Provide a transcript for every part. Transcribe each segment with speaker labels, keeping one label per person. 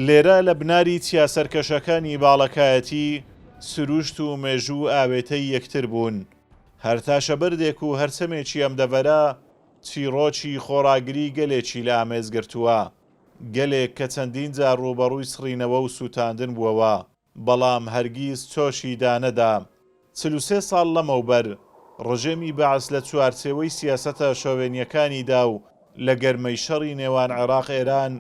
Speaker 1: لێرە لە بناری چیاسەرکەشەکانی باڵەکایەتی سروشت و مێژوو ئاوێتەی یەکتر بوون. هەر تاشەبەردێک و هەرچەمێکی ئەم دەڤەرە چیرۆکی خۆراگری گەلێکی لە ئامێزگرتووە، گەلێک کە چەندین جار ڕوبەڕووی سڕینەوە و سووتاندن بووەوە، بەڵام هەرگیز چۆشی دانەدا. 43 ساڵ لەمەوبەر ڕژێمی بەعەس لە چوارچێوەی سیاسەتە شۆڤێنیەکانیدا و لە گەرمەی شەڕی نێوان عێراق ئێران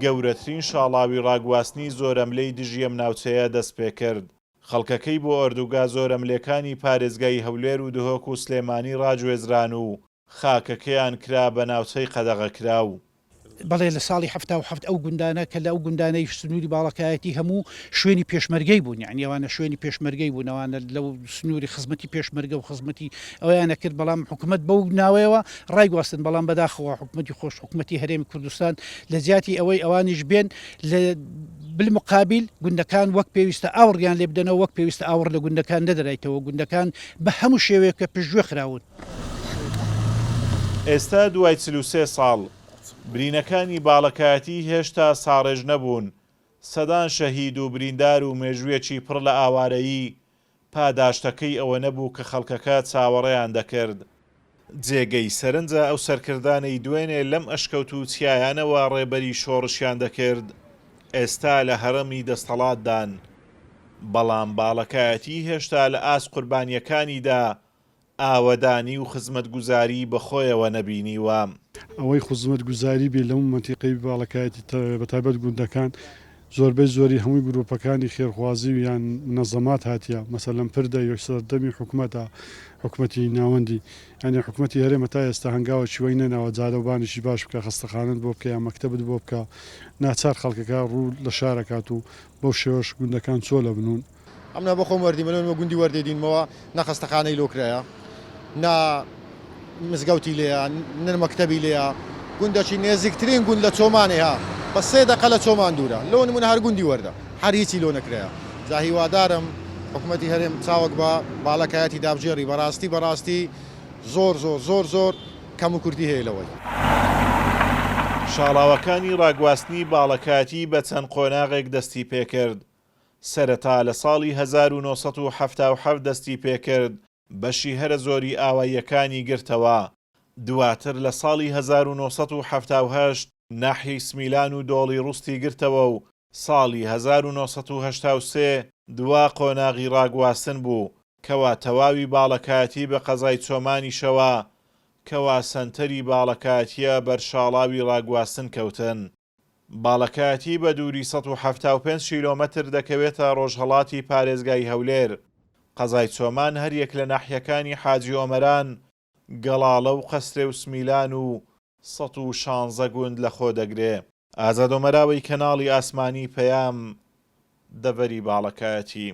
Speaker 1: گەورەترین شاڵاوی ڕاگواستنی زۆرەملەی دژی ئەم ناوچەیە دەست پێ کرد. خەڵکەکەی بۆ ئەردوگا زۆرەملەکانی پارێزگای هەولێر و دهۆک و سلێمانی ڕاگوێزران و خاکەکەیان کرا بە ناوچەی قەدەغەکراو.
Speaker 2: بەڵێ لە ساڵی 77 ئەو گوندانە کە لە ئەو گوندانەی سنووری باڵەکایەتی هەموو شوێنی پێشمەرگەی بوون، یعنی ئەوانە شوێنی پێشمەرگەی بوون، ئەوانە لەو سنووری خزمەتی پێشمەرگە و خزمەتی ئەویانە کرد، بەڵام حکوومەت بەو ناوەیەوە ڕایگواستن، بەڵام بەداخەوە حکوومەتی خۆش حکوومەتی هەرێمی کوردستان لە زیاتی ئەوەی ئەوانیش بێن لە بالمقابل گوندەکان وەک پێویستە ئاوڕیان لێ بدەنەوە، وەک پێویستە ئاوڕ لە گوندەکان نەدەرایتەوە، گوندەکان بە هەموو شێوەیەکە پێشگوێ خراون.
Speaker 1: ئێستا دوای 43 ساڵ برینەکانی باڵەکایەتی هێشتا ساڕێژ نەبوون. سەدان شەهید و بریندار و مێژوویەکی پڕ لە ئاوارەیی پاداشتەکەی ئەوە نەبوو کە خەڵکەکە چاوەڕێیان دەکرد. جێگەی سەرنجە ئەو سەرکردانەی دوێنێ لەم ئەشکەوت و چیایانەوە ڕێبەری شۆڕشیان دەکرد، ئێستا لە هەرەمی دەستەڵاتدان. بەڵام باڵەکایەتی هێشتا لە ئاس قوربانیەکانیدا ئاوەدانی و خزمەتگوزاری بەخۆیەوە نەبینیوە.
Speaker 3: ئەوەی خزمەتگوزاری بێ لەم منتیقەی باڵەکایەتی بەتایبەت گوندەکان زۆربەی زۆری هەمووی گرۆپەکانی خێرخوازی و یان نەزەمات هاتیە، مەسەلەن پردە یەکسەردەمی حکوومەتە، حکوومەتی ناوەندی، یعنی حکوومەتی هەرێمە تا ئێستا هەنگاوە چوەی نەناوە جارەوبانیشی باش بکە، خەستەخانت بۆ بکە یا مەکتەبت بۆ بکە، ناچار خەڵکەکە ڕوو لە شارەکات و بەو شێوەش گوندەکان چۆلە بنون.
Speaker 4: ئەمنا بە خۆم وەردیمەوە گوندی وەردەدینمەوە، نەخەستەخانەی لۆکرایە، نا مزگەوتی لێە، نەرمەکتەبی لێە، گوندەکی نێزیکترین گوند لە چۆمانێها بە 3 دقە لە چۆمان دوورە، لەو نمونە هەر گوندی وەردە، هەر هیچی لۆ نەکرایە. جا هیوادارم حکوومەتی هەرێم چاوەک بە باڵەکایەتی دابژێڕی، بەڕاستی زۆر کەم و کوردی هەیە لەوەی.
Speaker 1: شاڵاوەکانی ڕاگواستنی باڵەکایەتی بە چەند قۆناغێک دەستی پێکرد. سەرەتا لە ساڵی 1977 دەستی پێکرد، بەشی هەرە زۆری ئاواییەکانی گرتەوە. دواتر لە ساڵی 1978 ناحیەی سمیلان و دۆڵی ڕوستی گرتەوە و ساڵی 1983 دوا قۆناغی ڕاگواستن بوو کەوا تەواوی باڵەکایەتی بە قەزای چۆمانیشەوە، کەوا سەنتەری باڵەکایەتیە بەرشاڵاوی ڕاگواستن کەوتن. باڵەکایەتی بە دووری 175 کیلۆمەتر دەکەوێتە ڕۆژهەڵاتی پارێزگای هەولێر. قەزای چۆمان هەریەک لە ناحیەکانی حاجی ئۆمەران، گەڵاڵە و قەسرێ و سمیلان و 116 گوند لە خۆ دەگرێ. ئازاد ئۆمەراوی کەناڵی ئاسمانی پەیام، دەڤەری باڵەکایەتی.